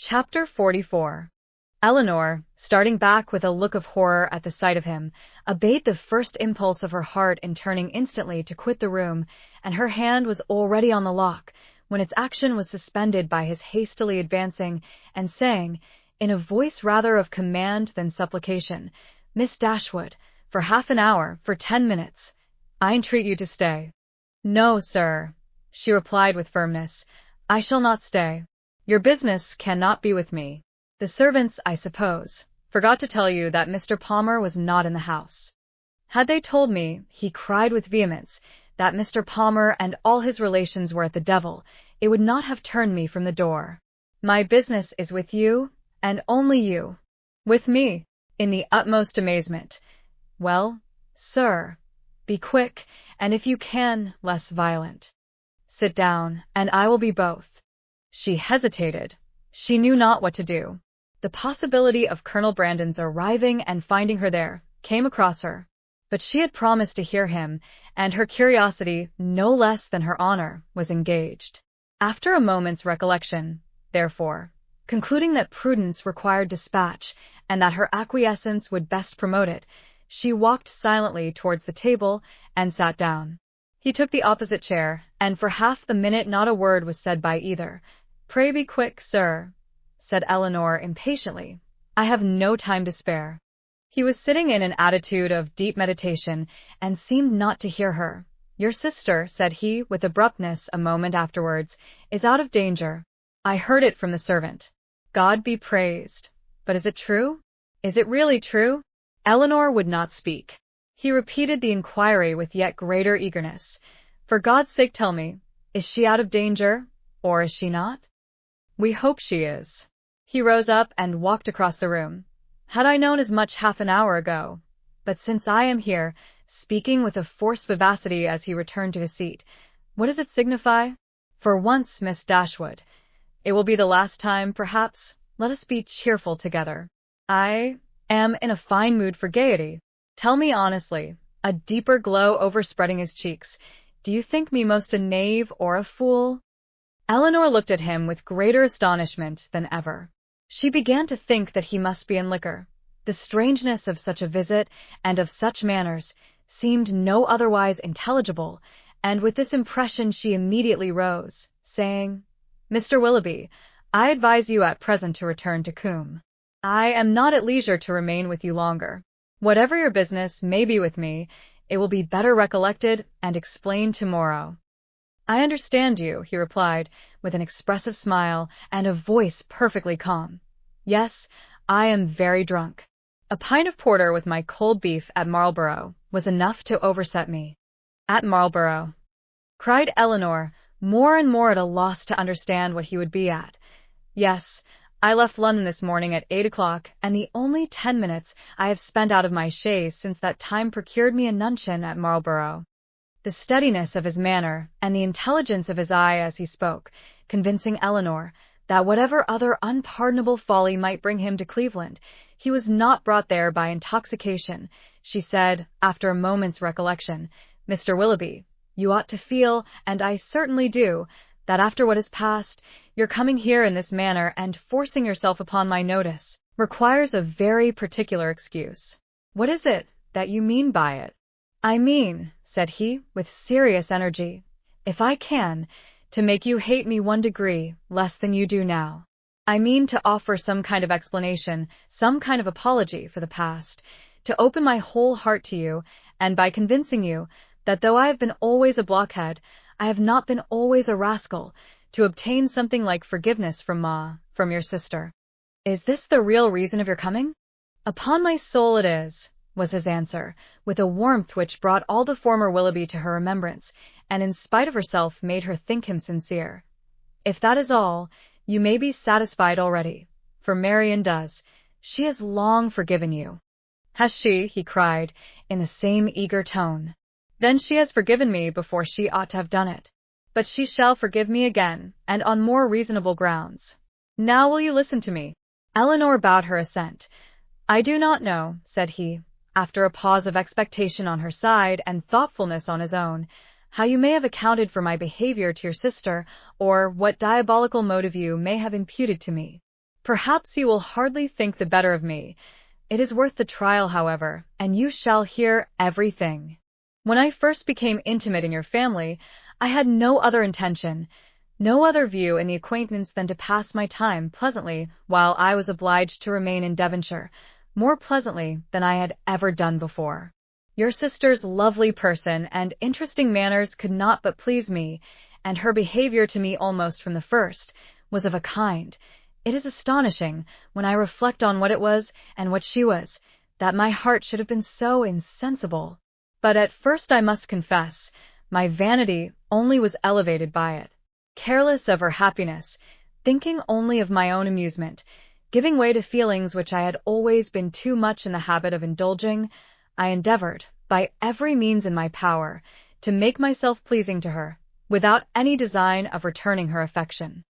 Chapter 44. Elinor, starting back with a look of horror at the sight of him, obeyed the first impulse of her heart in turning instantly to quit the room, and her hand was already on the lock, when its action was suspended by his hastily advancing and saying, in a voice rather of command than supplication, "Miss Dashwood, for half an hour, for 10 minutes, I entreat you to stay." "No, sir," she replied with firmness, "I shall not stay. Your business cannot be with me. The servants, I suppose, forgot to tell you that Mr. Palmer was not in the house." "Had they told me," he cried with vehemence, "that Mr. Palmer and all his relations were at the devil, it would not have turned me from the door. My business is with you, and only you." "With me?" in the utmost amazement. "Well, sir, be quick, and if you can, less violent. Sit down, and I will be both." She hesitated. She knew not what to do. The possibility of Colonel Brandon's arriving and finding her there came across her. But she had promised to hear him, and her curiosity, no less than her honor, was engaged. After a moment's recollection, therefore, concluding that prudence required dispatch, and that her acquiescence would best promote it, she walked silently towards the table and sat down. He took the opposite chair, and for half the minute not a word was said by either. "Pray be quick, sir," said Elinor impatiently. "I have no time to spare." He was sitting in an attitude of deep meditation, and seemed not to hear her. "Your sister," said he with abruptness a moment afterwards, "is out of danger. I heard it from the servant." "God be praised. But is it true? Is it really true?" Elinor would not speak. He repeated the inquiry with yet greater eagerness. "For God's sake tell me, is she out of danger, or is she not?" "We hope she is." He rose up and walked across the room. "Had I known as much half an hour ago, but since I am here," speaking with a forced vivacity as he returned to his seat, "what does it signify? For once, Miss Dashwood, it will be the last time, perhaps, let us be cheerful together. I am in a fine mood for gaiety. Tell me honestly," a deeper glow overspreading his cheeks, "do you think me most a knave or a fool?" Elinor looked at him with greater astonishment than ever. She began to think that he must be in liquor. The strangeness of such a visit, and of such manners, seemed no otherwise intelligible, and with this impression she immediately rose, saying, "Mr. Willoughby, I advise you at present to return to Combe. I am not at leisure to remain with you longer. Whatever your business may be with me, it will be better recollected and explained tomorrow." "I understand you," he replied, with an expressive smile and a voice perfectly calm. "Yes, I am very drunk. A pint of porter with my cold beef at Marlborough was enough to overset me." "At Marlborough!" cried Elinor, more and more at a loss to understand what he would be at. "Yes, I left London this morning at 8 o'clock, and the only 10 minutes I have spent out of my chaise since that time procured me a nuncheon at Marlborough." The steadiness of his manner, and the intelligence of his eye as he spoke, convincing Elinor that whatever other unpardonable folly might bring him to Cleveland, he was not brought there by intoxication, she said, after a moment's recollection, "Mr. Willoughby, you ought to feel, and I certainly do, that after what has passed, your coming here in this manner and forcing yourself upon my notice requires a very particular excuse." "What is it that you mean by it?" "I mean," said he, with serious energy, "if I can, to make you hate me 1 degree less than you do now. I mean to offer some kind of explanation, some kind of apology for the past, to open my whole heart to you, and by convincing you that though I have been always a blockhead, I have not been always a rascal, to obtain something like forgiveness from your sister." "Is this the real reason of your coming?" "Upon my soul it is," was his answer, with a warmth which brought all the former Willoughby to her remembrance, and in spite of herself made her think him sincere. "If that is all, you may be satisfied already, for Marian does. She has long forgiven you." "Has she?" he cried, in the same eager tone. "Then she has forgiven me before she ought to have done it. But she shall forgive me again, and on more reasonable grounds. Now will you listen to me?" Elinor bowed her assent. "I do not know," said he, after a pause of expectation on her side and thoughtfulness on his own, "how you may have accounted for my behavior to your sister, or what diabolical motive you may have imputed to me. Perhaps you will hardly think the better of me. It is worth the trial, however, and you shall hear everything. When I first became intimate in your family, I had no other intention, no other view in the acquaintance than to pass my time pleasantly while I was obliged to remain in Devonshire, more pleasantly than I had ever done before. Your sister's lovely person and interesting manners could not but please me, and her behavior to me almost from the first was of a kind. It is astonishing, when I reflect on what it was and what she was, that my heart should have been so insensible. But at first I must confess, my vanity only was elevated by it. Careless of her happiness, thinking only of my own amusement, giving way to feelings which I had always been too much in the habit of indulging, I endeavored, by every means in my power, to make myself pleasing to her, without any design of returning her affection.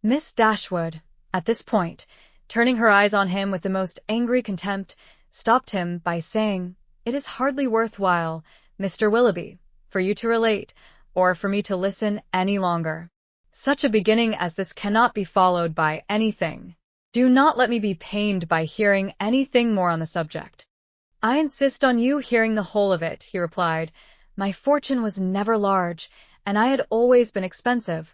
Miss Dashwood, at this point, turning her eyes on him with the most angry contempt, stopped him by saying, "It is hardly worth while, Mr. Willoughby, for you to relate, or for me to listen any longer. Such a beginning as this cannot be followed by anything. Do not let me be pained by hearing anything more on the subject." "I insist on you hearing the whole of it," he replied. "My fortune was never large, and I had always been expensive,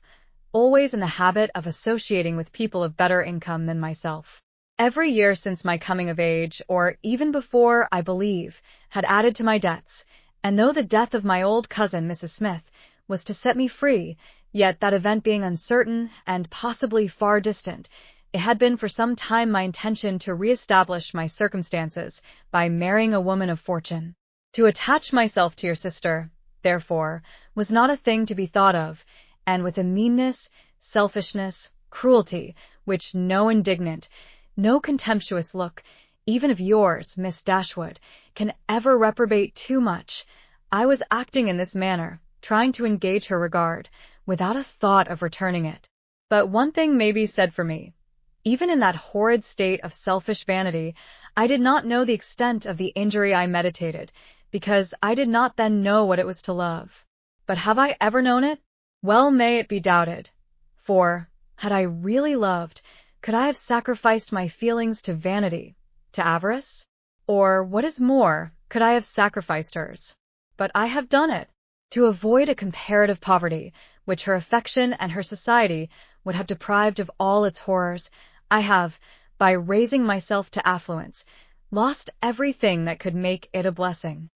always in the habit of associating with people of better income than myself. Every year since my coming of age, or even before, I believe, had added to my debts, and though the death of my old cousin, Mrs. Smith, was to set me free, yet that event being uncertain and possibly far distant, it had been for some time my intention to re-establish my circumstances by marrying a woman of fortune. To attach myself to your sister, therefore, was not a thing to be thought of, and with a meanness, selfishness, cruelty, which no indignant, no contemptuous look, even of yours, Miss Dashwood, can ever reprobate too much, I was acting in this manner, trying to engage her regard, without a thought of returning it. But one thing may be said for me. Even in that horrid state of selfish vanity, I did not know the extent of the injury I meditated, because I did not then know what it was to love. But have I ever known it? Well may it be doubted. For, had I really loved, could I have sacrificed my feelings to vanity, to avarice? Or, what is more, could I have sacrificed hers? But I have done it. To avoid a comparative poverty, which her affection and her society would have deprived of all its horrors, I have, by raising myself to affluence, lost everything that could make it a blessing.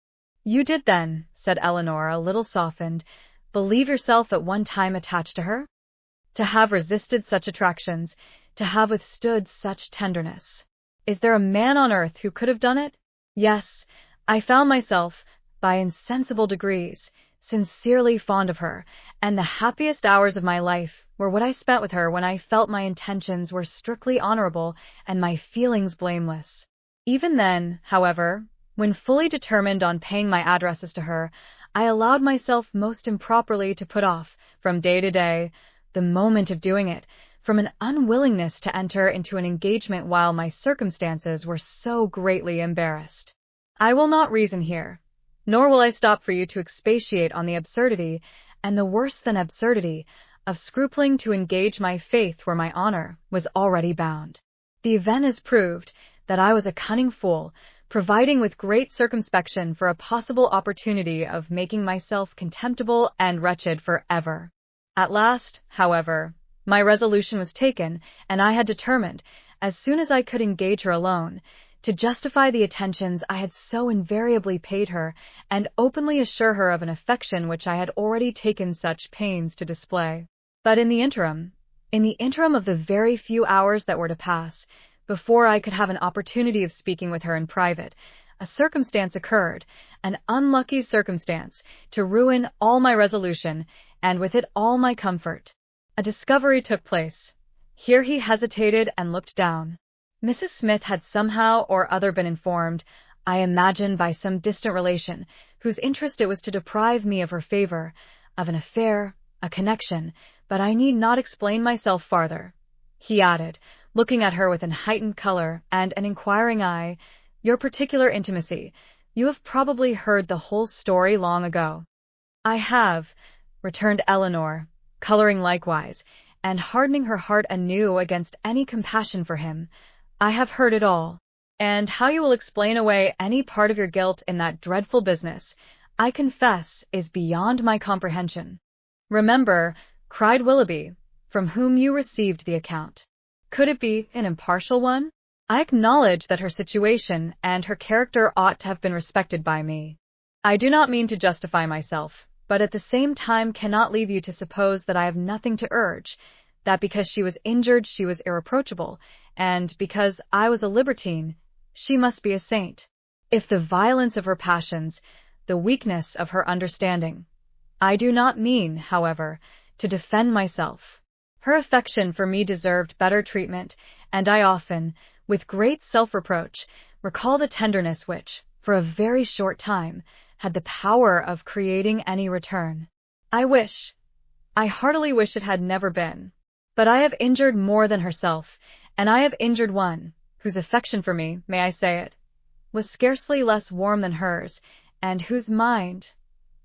You did then, said Elinor, a little softened, believe yourself at one time attached to her? To have resisted such attractions, to have withstood such tenderness. Is there a man on earth who could have done it? Yes, I found myself, by insensible degrees, sincerely fond of her, and the happiest hours of my life were what I spent with her when I felt my intentions were strictly honorable and my feelings blameless. Even then, however, when fully determined on paying my addresses to her, I allowed myself most improperly to put off, from day to day, the moment of doing it, from an unwillingness to enter into an engagement while my circumstances were so greatly embarrassed. I will not reason here, nor will I stop for you to expatiate on the absurdity, and the worse than absurdity, of scrupling to engage my faith where my honor was already bound. The event has proved that I was a cunning fool, providing with great circumspection for a possible opportunity of making myself contemptible and wretched for ever. At last, however, my resolution was taken, and I had determined, as soon as I could engage her alone, to justify the attentions I had so invariably paid her, and openly assure her of an affection which I had already taken such pains to display. But in the interim of the very few hours that were to pass, before I could have an opportunity of speaking with her in private, a circumstance occurred, an unlucky circumstance, to ruin all my resolution, and with it all my comfort. A discovery took place. Here he hesitated and looked down. Mrs. Smith had somehow or other been informed, I imagine by some distant relation, whose interest it was to deprive me of her favor, of an affair, a connection, but I need not explain myself farther. He added, looking at her with an heightened color and an inquiring eye, your particular intimacy. You have probably heard the whole story long ago. I have, returned Elinor, coloring likewise, and hardening her heart anew against any compassion for him. I have heard it all. And how you will explain away any part of your guilt in that dreadful business, I confess, is beyond my comprehension. Remember, cried Willoughby, from whom you received the account. Could it be an impartial one? I acknowledge that her situation and her character ought to have been respected by me. I do not mean to justify myself, but at the same time cannot leave you to suppose that I have nothing to urge, that because she was injured she was irreproachable, and because I was a libertine, she must be a saint. If the violence of her passions, the weakness of her understanding. I do not mean, however, to defend myself. Her affection for me deserved better treatment, and I often, with great self-reproach, recall the tenderness which, for a very short time, had the power of creating any return. I heartily wish it had never been. But I have injured more than herself, and I have injured one, whose affection for me, may I say it, was scarcely less warm than hers, and whose mind,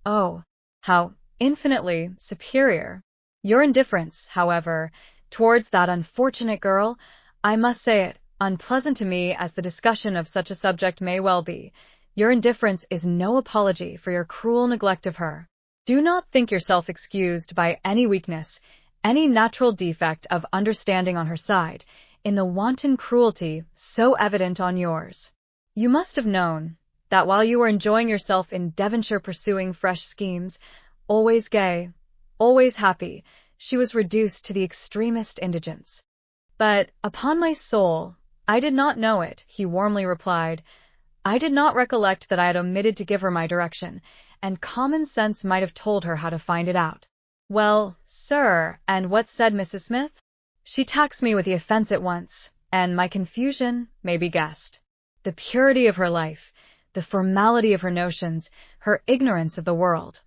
oh, how infinitely superior. Your indifference, however, towards that unfortunate girl, I must say it, unpleasant to me as the discussion of such a subject may well be, your indifference is no apology for your cruel neglect of her. Do not think yourself excused by any weakness, any natural defect of understanding on her side, in the wanton cruelty so evident on yours. You must have known that while you were enjoying yourself in Devonshire pursuing fresh schemes, always gay, always happy, she was reduced to the extremest indigence. But, upon my soul, I did not know it, he warmly replied. I did not recollect that I had omitted to give her my direction, and common sense might have told her how to find it out. Well, sir, and what said Mrs. Smith? She taxed me with the offence at once, and my confusion may be guessed. The purity of her life, the formality of her notions, her ignorance of the world.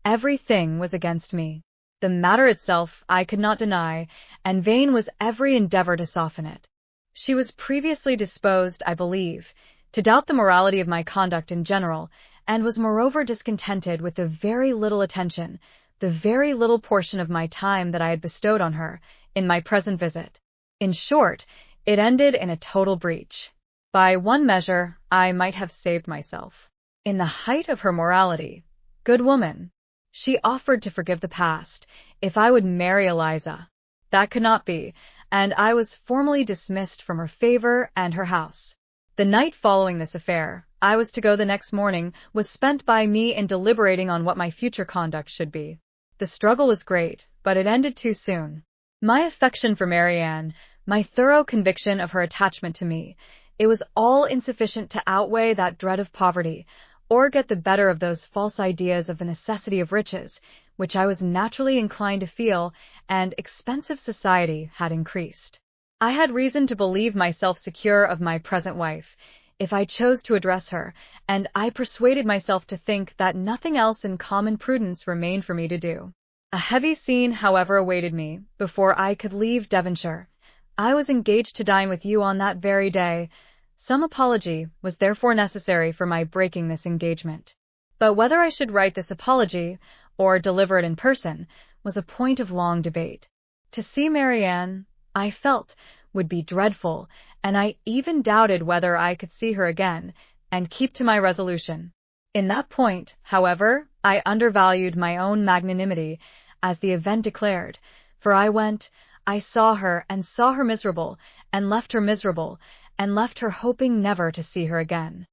Everything was against me. The matter itself I could not deny, and vain was every endeavour to soften it. She was previously disposed, I believe, to doubt the morality of my conduct in general, and was moreover discontented with the very little attention, the very little portion of my time that I had bestowed on her, in my present visit. In short, it ended in a total breach. By one measure, I might have saved myself. In the height of her morality, good woman, she offered to forgive the past, if I would marry Eliza. That could not be, and I was formally dismissed from her favour and her house. The night following this affair, I was to go the next morning, was spent by me in deliberating on what my future conduct should be. The struggle was great, but it ended too soon. My affection for Marianne, my thorough conviction of her attachment to me, it was all insufficient to outweigh that dread of poverty, or get the better of those false ideas of the necessity of riches, which I was naturally inclined to feel, and expensive society had increased. I had reason to believe myself secure of my present wife, if I chose to address her, and I persuaded myself to think that nothing else in common prudence remained for me to do. A heavy scene, however, awaited me, before I could leave Devonshire. I was engaged to dine with you on that very day. Some apology was therefore necessary for my breaking this engagement. But whether I should write this apology, or deliver it in person, was a point of long debate. To see Marianne, I felt, would be dreadful, and I even doubted whether I could see her again, and keep to my resolution. In that point, however, I undervalued my own magnanimity, as the event declared, for I saw her, and saw her miserable, and left her miserable, and left her hoping never to see her again.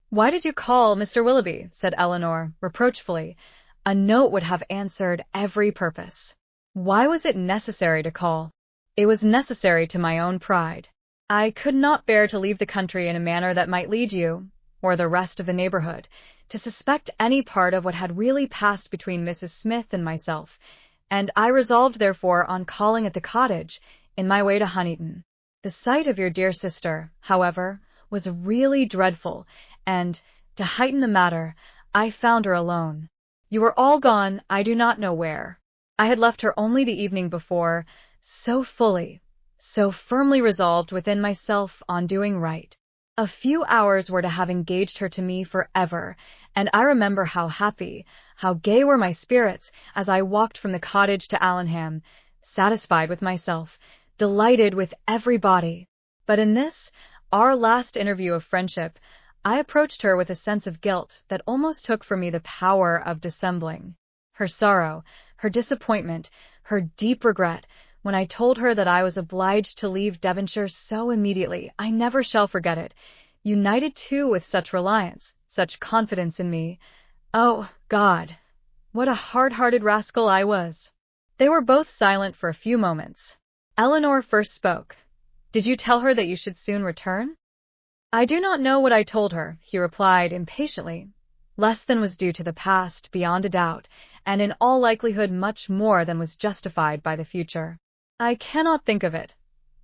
"Why did you call, Mr. Willoughby?" said Elinor, reproachfully. A note would have answered every purpose. Why was it necessary to call? It was necessary to my own pride. I could not bear to leave the country in a manner that might lead you, or the rest of the neighbourhood, to suspect any part of what had really passed between Mrs. Smith and myself, and I resolved therefore on calling at the cottage, in my way to Honiton. The sight of your dear sister, however, was really dreadful, and, to heighten the matter, I found her alone. You were all gone, I do not know where. I had left her only the evening before, so fully, so firmly resolved within myself on doing right. A few hours were to have engaged her to me for ever, and I remember how happy, how gay were my spirits as I walked from the cottage to Allenham, satisfied with myself, delighted with everybody. But in this, our last interview of friendship, I approached her with a sense of guilt that almost took from me the power of dissembling. Her sorrow, her disappointment, her deep regret, when I told her that I was obliged to leave Devonshire so immediately, I never shall forget it. United too with such reliance, such confidence in me. Oh, God, what a hard-hearted rascal I was. They were both silent for a few moments. Elinor first spoke. Did you tell her that you should soon return? I do not know what I told her, he replied impatiently. Less than was due to the past, beyond a doubt, and in all likelihood much more than was justified by the future. I cannot think of it.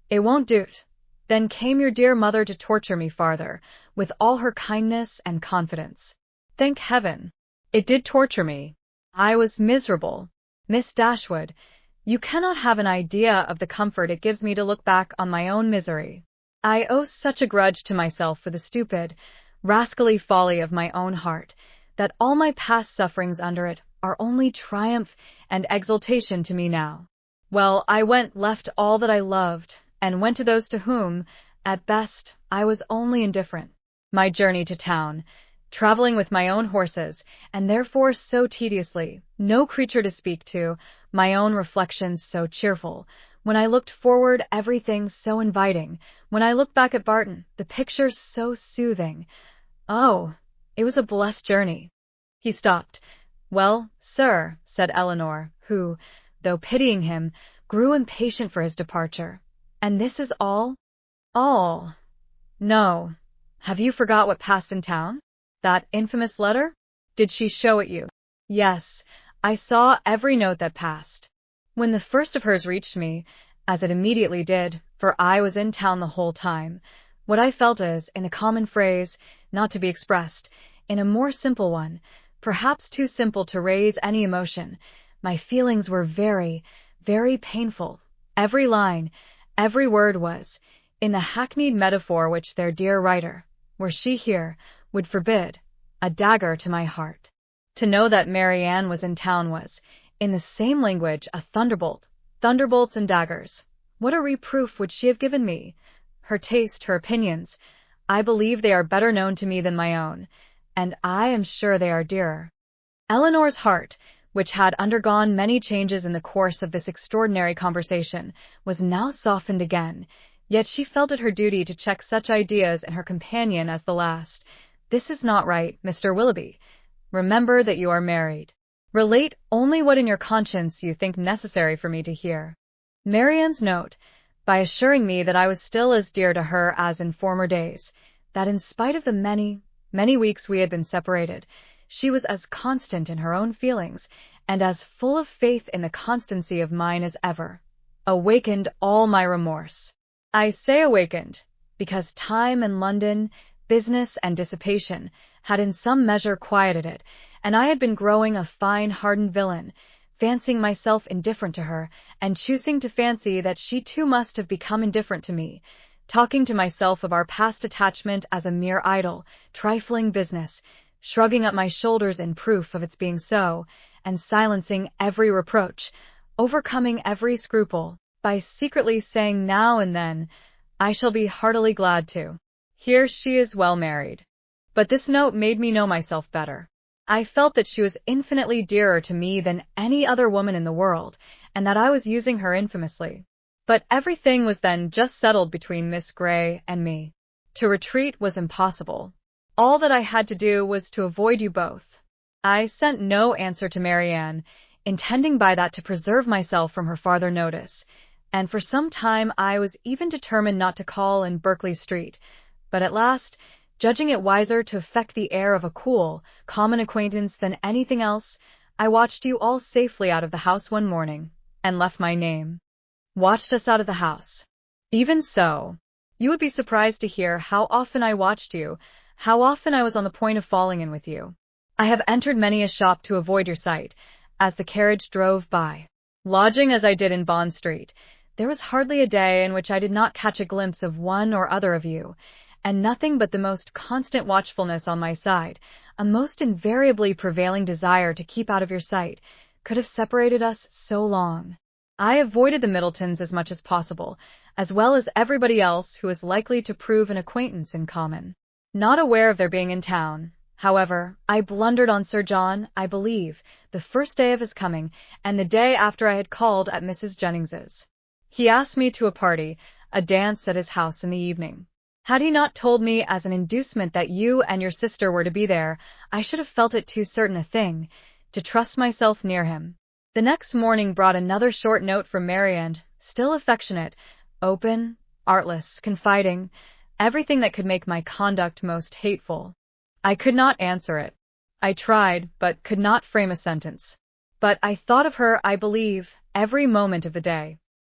It won't do't. Then came your dear mother to torture me farther, with all her kindness and confidence. Thank heaven! It did torture me. I was miserable. Miss Dashwood, you cannot have an idea of the comfort it gives me to look back on my own misery. I owe such a grudge to myself for the stupid, rascally folly of my own heart, that all my past sufferings under it are only triumph and exultation to me now. Well, I left all that I loved, and went to those to whom, at best, I was only indifferent. My journey to town, traveling with my own horses, and therefore so tediously, no creature to speak to, my own reflections so cheerful. When I looked forward, everything so inviting. When I looked back at Barton, the picture so soothing. Oh, it was a blessed journey. He stopped. Well, sir, said Elinor, who, though pitying him, grew impatient for his departure. And this is all? All? No. Have you forgot what passed in town? That infamous letter? Did she show it you? Yes, I saw every note that passed. When the first of hers reached me, as it immediately did, for I was in town the whole time, what I felt is, in a common phrase, not to be expressed, in a more simple one, perhaps too simple to raise any emotion, my feelings were very, very painful. Every line, every word was, in the hackneyed metaphor which their dear writer, were she here, would forbid, a dagger to my heart. To know that Marianne was in town was, in the same language, a thunderbolt. Thunderbolts and daggers. What a reproof would she have given me! Her taste, her opinions, I believe they are better known to me than my own, and I am sure they are dearer. Elinor's heart, which had undergone many changes in the course of this extraordinary conversation, was now softened again, yet she felt it her duty to check such ideas in her companion as the last. This is not right, Mr. Willoughby. Remember that you are married. Relate only what in your conscience you think necessary for me to hear. Marianne's note, by assuring me that I was still as dear to her as in former days, that in spite of the many, many weeks we had been separated, she was as constant in her own feelings, and as full of faith in the constancy of mine as ever, awakened all my remorse. I say awakened, because time and London, business and dissipation, had in some measure quieted it, and I had been growing a fine hardened villain, fancying myself indifferent to her, and choosing to fancy that she too must have become indifferent to me, talking to myself of our past attachment as a mere idle, trifling business, shrugging up my shoulders in proof of its being so, and silencing every reproach, overcoming every scruple, by secretly saying now and then, I shall be heartily glad to. Here she is well married. But this note made me know myself better. I felt that she was infinitely dearer to me than any other woman in the world, and that I was using her infamously. But everything was then just settled between Miss Grey and me. To retreat was impossible. All that I had to do was to avoid you both. I sent no answer to Marianne, intending by that to preserve myself from her farther notice, and for some time I was even determined not to call in Berkeley Street, but at last, judging it wiser to affect the air of a cool, common acquaintance than anything else, I watched you all safely out of the house one morning, and left my name. Watched us out of the house. Even so, you would be surprised to hear how often I watched you, how often I was on the point of falling in with you. I have entered many a shop to avoid your sight, as the carriage drove by. Lodging as I did in Bond Street, there was hardly a day in which I did not catch a glimpse of one or other of you, and nothing but the most constant watchfulness on my side, a most invariably prevailing desire to keep out of your sight, could have separated us so long. I avoided the Middletons as much as possible, as well as everybody else who was likely to prove an acquaintance in common. Not aware of their being in town, however, I blundered on Sir John, I believe, the first day of his coming, and the day after I had called at Mrs. Jennings's. He asked me to a party, a dance at his house in the evening. Had he not told me as an inducement that you and your sister were to be there, I should have felt it too certain a thing to trust myself near him. The next morning brought another short note from Marianne, still affectionate, open, artless, confiding, everything that could make my conduct most hateful. I could not answer it. I tried, but could not frame a sentence. But I thought of her, I believe, every moment of the day.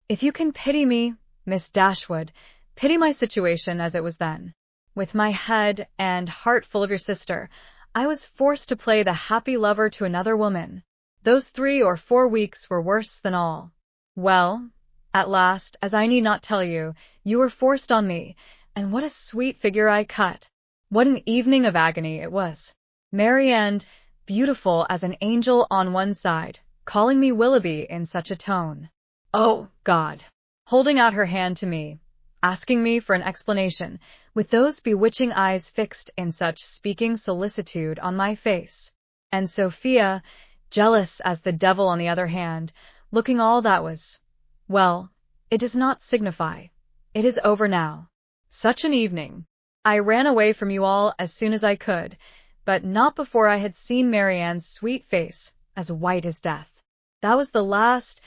If you can pity me, Miss Dashwood, pity my situation as it was then. With my head and heart full of your sister, I was forced to play the happy lover to another woman. Those 3 or 4 weeks were worse than all. Well, at last, as I need not tell you, you were forced on me, and what a sweet figure I cut. What an evening of agony it was. Marianne, beautiful as an angel on one side, calling me Willoughby in such a tone. Oh, God! Holding out her hand to me, asking me for an explanation, with those bewitching eyes fixed in such speaking solicitude on my face. And Sophia, jealous as the devil on the other hand, looking all that was, well, it does not signify. It is over now. Such an evening. I ran away from you all as soon as I could, but not before I had seen Marianne's sweet face, as white as death. That was the last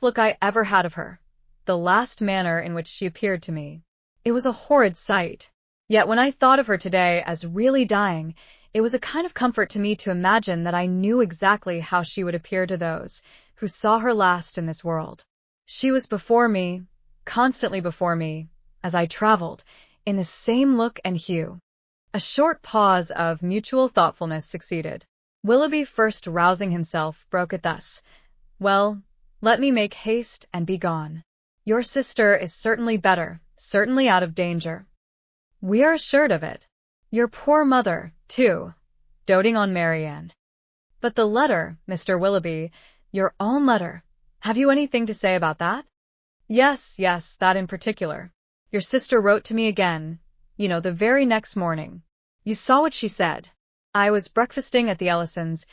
look I ever had of her, the last manner in which she appeared to me. It was a horrid sight. Yet when I thought of her today as really dying, it was a kind of comfort to me to imagine that I knew exactly how she would appear to those who saw her last in this world. She was before me, constantly before me, as I traveled, in the same look and hue. A short pause of mutual thoughtfulness succeeded. Willoughby, first rousing himself, broke it thus. Well, let me make haste and be gone. Your sister is certainly better, certainly out of danger. We are assured of it. Your poor mother, too, doting on Marianne. But the letter, Mr. Willoughby, your own letter, have you anything to say about that? Yes, that in particular. Your sister wrote to me again, the very next morning. You saw what she said. I was breakfasting at the Ellisons,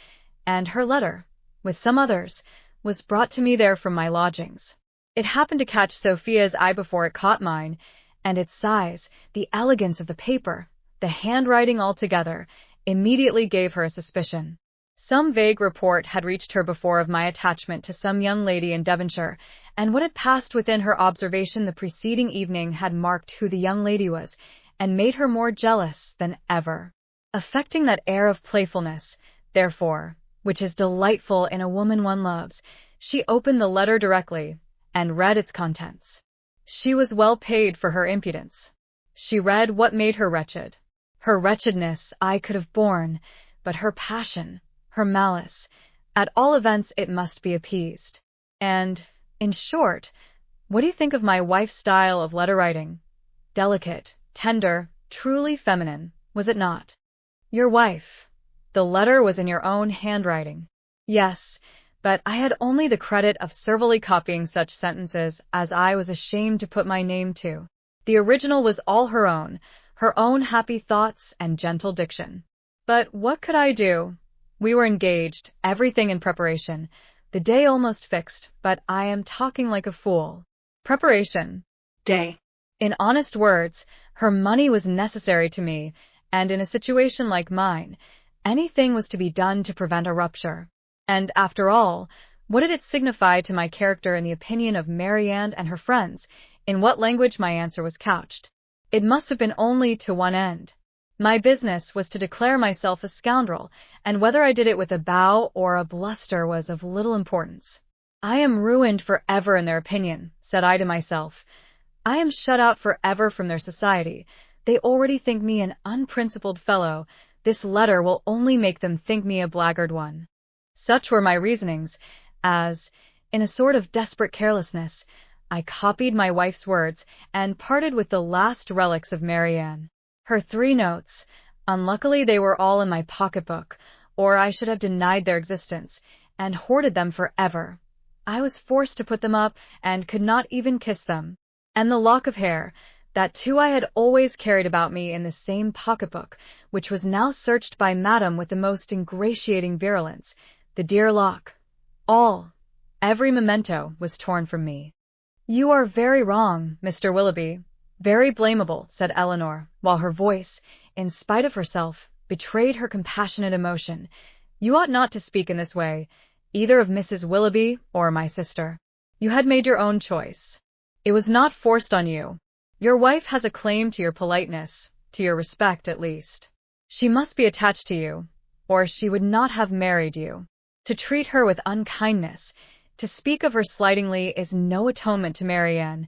and her letter, with some others, was brought to me there from my lodgings. It happened to catch Sophia's eye before it caught mine, and its size, the elegance of the paper, the handwriting altogether, immediately gave her a suspicion. Some vague report had reached her before of my attachment to some young lady in Devonshire, and what had passed within her observation the preceding evening had marked who the young lady was, and made her more jealous than ever. Affecting that air of playfulness, therefore, which is delightful in a woman one loves, she opened the letter directly, and read its contents. She was well paid for her impudence. She read what made her wretched. Her wretchedness I could have borne, but her passion, her malice, at all events it must be appeased. And, in short, what do you think of my wife's style of letter-writing? Delicate, tender, truly feminine, was it not? Your wife. The letter was in your own handwriting. Yes, but I had only the credit of servilely copying such sentences as I was ashamed to put my name to. The original was all her own happy thoughts and gentle diction. But what could I do? We were engaged, everything in preparation, the day almost fixed, but I am talking like a fool. Preparation. Day. In honest words, her money was necessary to me, and in a situation like mine, anything was to be done to prevent a rupture. And after all, what did it signify to my character in the opinion of Marianne and her friends, in what language my answer was couched? It must have been only to one end. My business was to declare myself a scoundrel, and whether I did it with a bow or a bluster was of little importance. I am ruined for ever in their opinion, said I to myself. I am shut out for ever from their society. They already think me an unprincipled fellow. This letter will only make them think me a blackguard one. Such were my reasonings, as, in a sort of desperate carelessness, I copied my wife's words and parted with the last relics of Marianne. Her 3 notes, unluckily they were all in my pocketbook, or I should have denied their existence, and hoarded them forever. I was forced to put them up and could not even kiss them. And the lock of hair, that too I had always carried about me in the same pocketbook, which was now searched by Madame with the most ingratiating virulence, the dear lock, every memento was torn from me. You are very wrong, Mr. Willoughby, very blamable, said Elinor, while her voice, in spite of herself, betrayed her compassionate emotion. You ought not to speak in this way, either of Mrs. Willoughby or my sister. You had made your own choice. It was not forced on you. Your wife has a claim to your politeness, to your respect at least. She must be attached to you, or she would not have married you. To treat her with unkindness, to speak of her slightingly is no atonement to Marianne,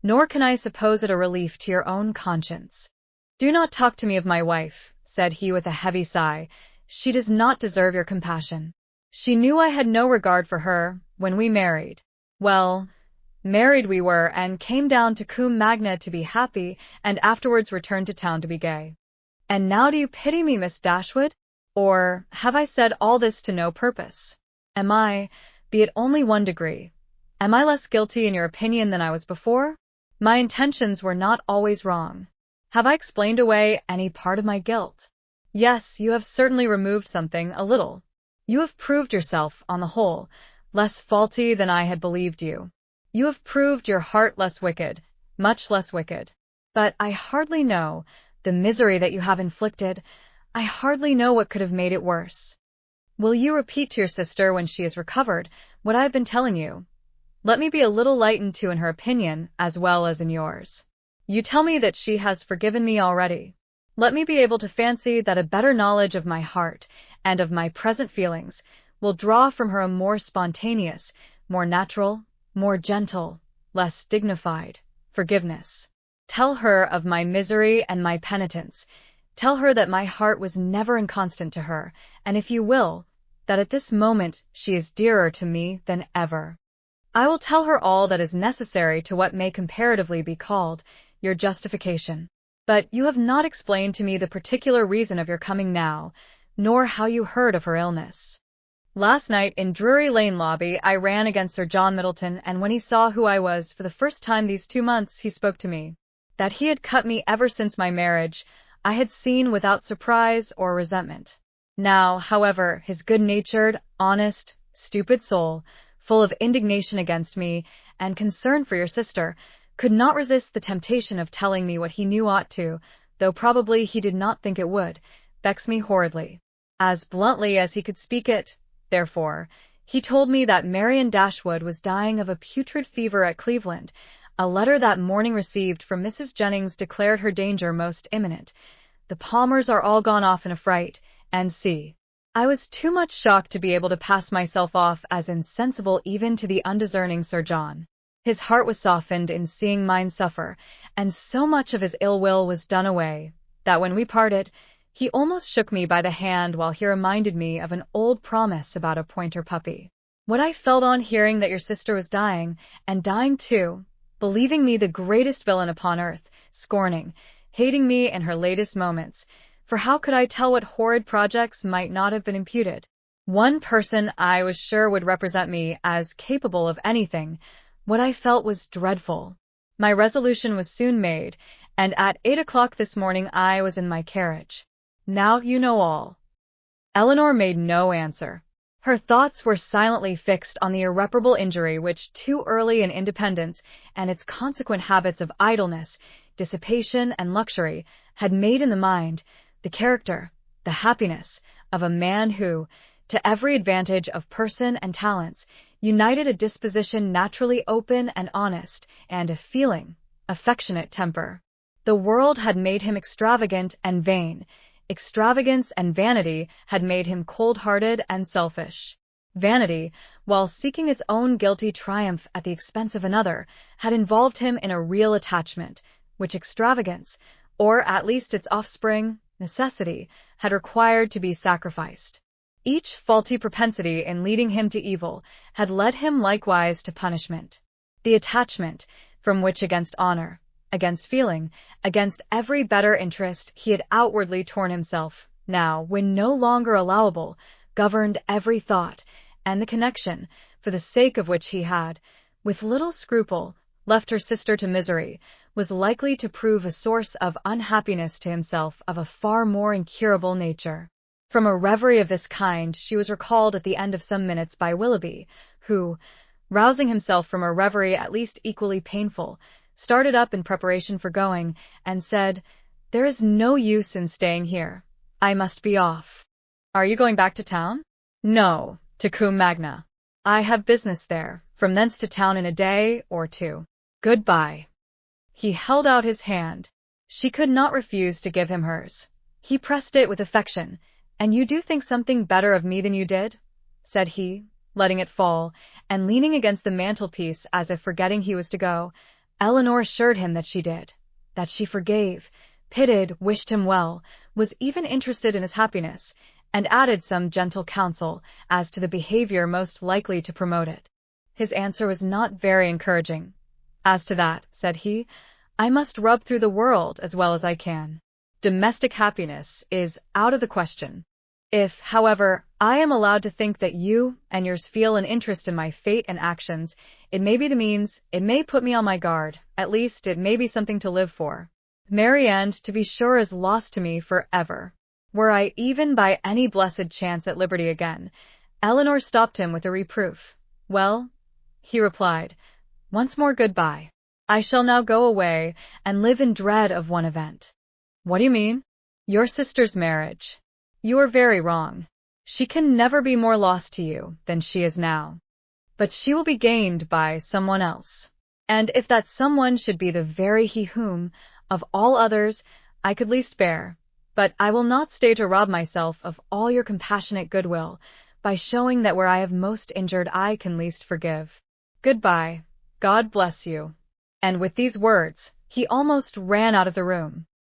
nor can I suppose it a relief to your own conscience. Do not talk to me of my wife, said he with a heavy sigh. She does not deserve your compassion. She knew I had no regard for her when we married. Well, married we were, and came down to Combe Magna to be happy, and afterwards returned to town to be gay. And now do you pity me, Miss Dashwood? Or have I said all this to no purpose? Am I, be it only 1 degree, am I less guilty in your opinion than I was before? My intentions were not always wrong. Have I explained away any part of my guilt? Yes, you have certainly removed something, a little. You have proved yourself, on the whole, less faulty than I had believed you. You have proved your heart less wicked, much less wicked. But I hardly know the misery that you have inflicted. I hardly know what could have made it worse. Will you repeat to your sister when she is recovered what I have been telling you? Let me be a little lightened too in her opinion as well as in yours. You tell me that she has forgiven me already. Let me be able to fancy that a better knowledge of my heart and of my present feelings will draw from her a more spontaneous, more natural, more gentle, less dignified forgiveness. Tell her of my misery and my penitence. Tell her that my heart was never inconstant to her, and if you will, that at this moment she is dearer to me than ever. I will tell her all that is necessary to what may comparatively be called your justification. But you have not explained to me the particular reason of your coming now, nor how you heard of her illness. Last night in Drury Lane lobby I ran against Sir John Middleton, and when he saw who I was for the first time these 2 months, he spoke to me. That he had cut me ever since my marriage, I had seen without surprise or resentment. Now, however, his good-natured, honest, stupid soul, full of indignation against me and concern for your sister, could not resist the temptation of telling me what he knew ought to, though probably he did not think it would, vex me horridly. As bluntly as he could speak it, therefore, he told me that Marianne Dashwood was dying of a putrid fever at Cleveland. A letter that morning received from Mrs. Jennings declared her danger most imminent. The Palmers are all gone off in a fright, and see. I was too much shocked to be able to pass myself off as insensible even to the undiscerning Sir John. His heart was softened in seeing mine suffer, and so much of his ill will was done away, that when we parted, he almost shook me by the hand while he reminded me of an old promise about a pointer puppy. What I felt on hearing that your sister was dying, and dying too, believing me the greatest villain upon earth, scorning, hating me in her latest moments, for how could I tell what horrid projects might not have been imputed? One person I was sure would represent me as capable of anything. What I felt was dreadful. My resolution was soon made, and at 8 o'clock this morning I was in my carriage. Now you know all. Elinor made no answer. Her thoughts were silently fixed on the irreparable injury which too early in independence and its consequent habits of idleness, dissipation, and luxury had made in the mind, the character, the happiness of a man who, to every advantage of person and talents, united a disposition naturally open and honest, and a feeling, affectionate temper. The world had made him extravagant and vain. Extravagance and vanity had made him cold-hearted and selfish. Vanity, while seeking its own guilty triumph at the expense of another, had involved him in a real attachment, which extravagance, or at least its offspring, necessity, had required to be sacrificed. Each faulty propensity in leading him to evil had led him likewise to punishment. The attachment, from which against honor, against feeling, against every better interest he had outwardly torn himself, now, when no longer allowable, governed every thought, and the connection, for the sake of which he had, with little scruple, left her sister to misery, was likely to prove a source of unhappiness to himself of a far more incurable nature. From a reverie of this kind she was recalled at the end of some minutes by Willoughby, who, rousing himself from a reverie at least equally painful, started up in preparation for going, and said, "There is no use in staying here. I must be off." "Are you going back to town?" "No, to Combe Magna. I have business there, from thence to town in a day or two. Good-bye." He held out his hand. She could not refuse to give him hers. He pressed it with affection. "And you do think something better of me than you did?" said he, letting it fall, and leaning against the mantelpiece as if forgetting he was to go. Elinor assured him that she did, that she forgave, pitied, wished him well, was even interested in his happiness, and added some gentle counsel as to the behavior most likely to promote it. His answer was not very encouraging. "As to that," said he, "I must rub through the world as well as I can. Domestic happiness is out of the question. If, however, I am allowed to think that you and yours feel an interest in my fate and actions, it may be the means, it may put me on my guard, at least it may be something to live for. Marianne, to be sure, is lost to me for ever. Were I even by any blessed chance at liberty again—" Elinor stopped him with a reproof. "Well," he replied, "once more good-bye. I shall now go away, and live in dread of one event." "What do you mean?" "Your sister's marriage. You are very wrong. She can never be more lost to you than she is now. But she will be gained by someone else. And if that someone should be the very he whom, of all others, I could least bear, but I will not stay to rob myself of all your compassionate goodwill, by showing that where I have most injured I can least forgive. Good-bye. God bless you." And with these words, he almost ran out of the room.